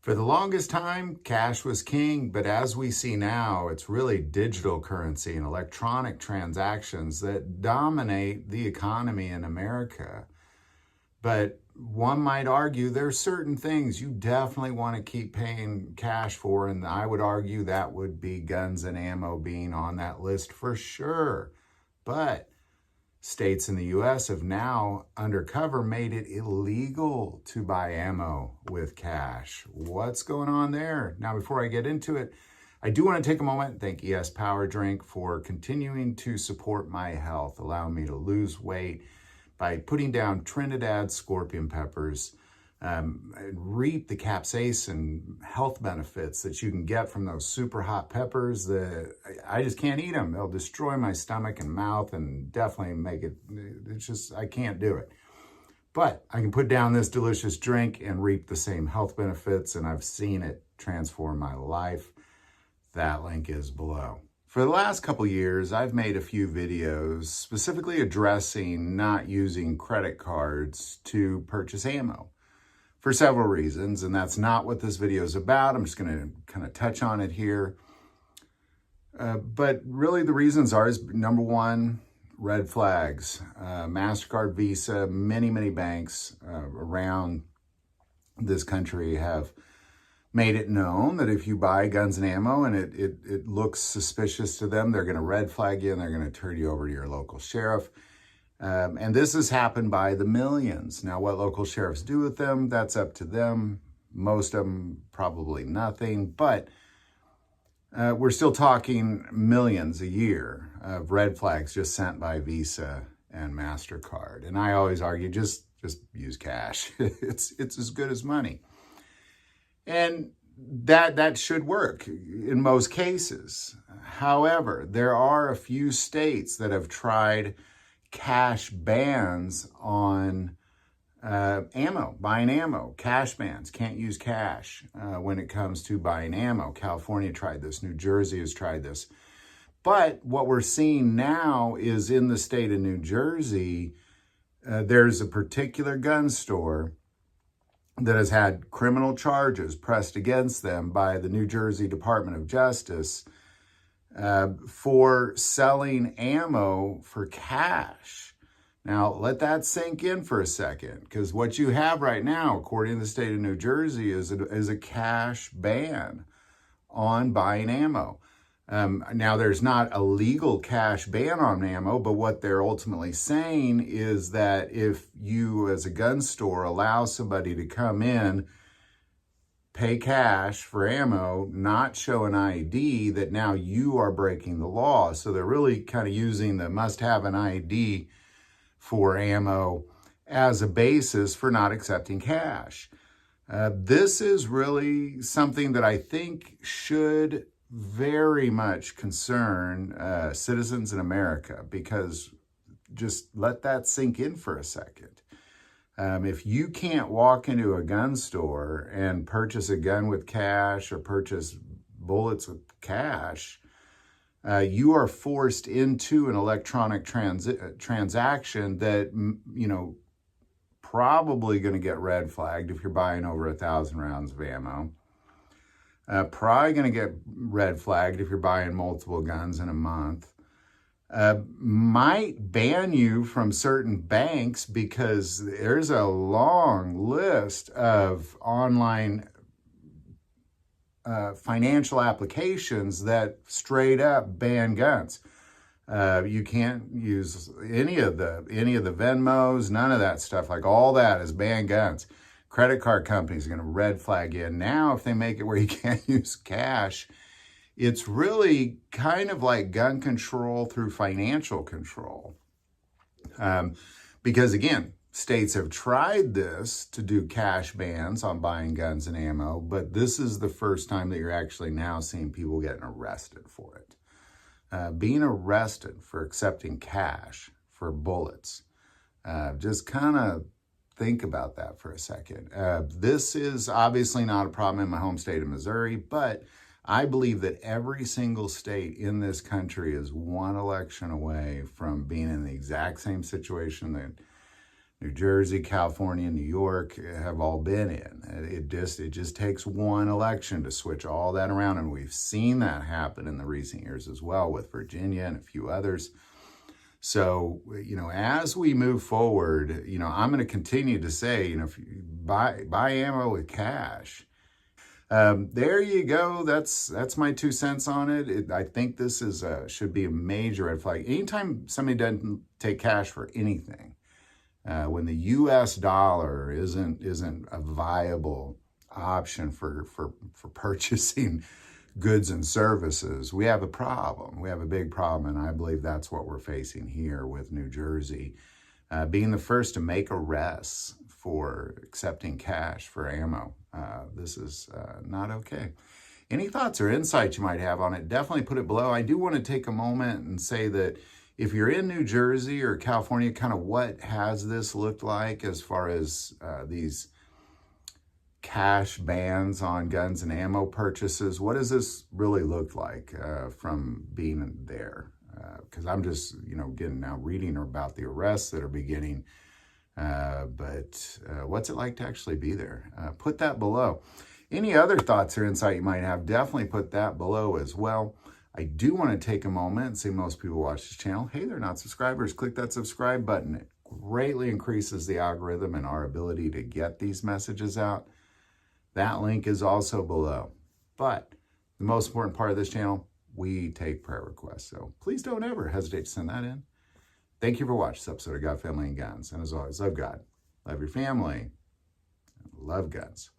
For the longest time, cash was king, but as we see now, it's really digital currency and electronic transactions that dominate the economy in America. But one might argue there's certain things you definitely want to keep paying cash for, and I would argue that would be guns and ammo being on that list for sure. But states in the US have now undercover made it illegal to buy ammo with cash. What's going on there? Now, before I get into it, I do want to take a moment and thank ES Power Drink for continuing to support my health, allowing me to lose weight by putting down Trinidad scorpion peppers, and reap the capsaicin health benefits that you can get from those super hot peppers. I just can't eat them. They'll destroy my stomach and mouth and definitely make it, it's just, I can't do it. But I can put down this delicious drink and reap the same health benefits, and I've seen it transform my life. That link is below. For the last couple years, I've made a few videos specifically addressing not using credit cards to purchase ammo for several reasons, and that's not what this video is about. I'm just going to kind of touch on it here. But really the reasons is number one, red flags. MasterCard, Visa, many banks around this country have made it known that if you buy guns and ammo and it looks suspicious to them, they're going to red flag you and they're going to turn you over to your local sheriff. And this has happened by the millions. Now, what local sheriffs do with them, that's up to them. Most of them, probably nothing. But we're still talking millions a year of red flags just sent by Visa and MasterCard. And I always argue, just use cash. It's as good as money. And that should work in most cases. However, there are a few states that have tried cash bans on ammo, buying ammo, cash bans, can't use cash when it comes to buying ammo. California tried this, New Jersey has tried this. But what we're seeing now is in the state of New Jersey, there's a particular gun store that has had criminal charges pressed against them by the New Jersey Department of Justice for selling ammo for cash. Now, let that sink in for a second, because what you have right now, according to the state of New Jersey, is a cash ban on buying ammo. Now, there's not a legal cash ban on ammo, but what they're ultimately saying is that if you, as a gun store, allow somebody to come in, pay cash for ammo, not show an ID, that now you are breaking the law. So they're really kind of using the must have an ID for ammo as a basis for not accepting cash. This is really something that I think should very much concern citizens in America, because just let that sink in for a second. If you can't walk into a gun store and purchase a gun with cash or purchase bullets with cash, you are forced into an electronic transaction that, probably going to get red flagged if you're buying over 1,000 rounds of ammo. Probably going to get red flagged if you're buying multiple guns in a month. Might ban you from certain banks because there's a long list of online financial applications that straight up ban guns. You can't use any of the Venmos, none of that stuff. Like, all that is ban guns. Credit card companies are going to red flag you. And now if they make it where you can't use cash, it's really kind of like gun control through financial control. Because again, states have tried this to do cash bans on buying guns and ammo, but this is the first time that you're actually now seeing people getting arrested for it. Being arrested for accepting cash for bullets. Just kind of think about that for a second. This is obviously not a problem in my home state of Missouri, but I believe that every single state in this country is one election away from being in the exact same situation New Jersey, California, New York have all been in. It just takes one election to switch all that around, and we've seen that happen in the recent years as well with Virginia and a few others. So, as we move forward, I'm going to continue to say, if you buy ammo with cash. There you go. That's my 2 cents on it. I think this should be a major red flag. Anytime somebody doesn't take cash for anything, when the U.S. dollar isn't a viable option for purchasing goods and services, we have a problem. We have a big problem, and I believe that's what we're facing here with New Jersey being the first to make arrests for accepting cash for ammo. This is not okay. Any thoughts or insights you might have on it, definitely put it below. I do want to take a moment and say that if you're in New Jersey or California, kind of what has this looked like as far as these cash bans on guns and ammo purchases? What does this really look like from being there? Because I'm just, getting now reading about the arrests that are beginning. But what's it like to actually be there? Put that below. Any other thoughts or insight you might have, definitely put that below as well. I do want to take a moment and say most people watch this channel. Hey, they're not subscribers. Click that subscribe button. It greatly increases the algorithm and our ability to get these messages out. That link is also below. But the most important part of this channel, we take prayer requests. So please don't ever hesitate to send that in. Thank you for watching this episode of God, Family, and Guns. And as always, love God, love your family, and love guns.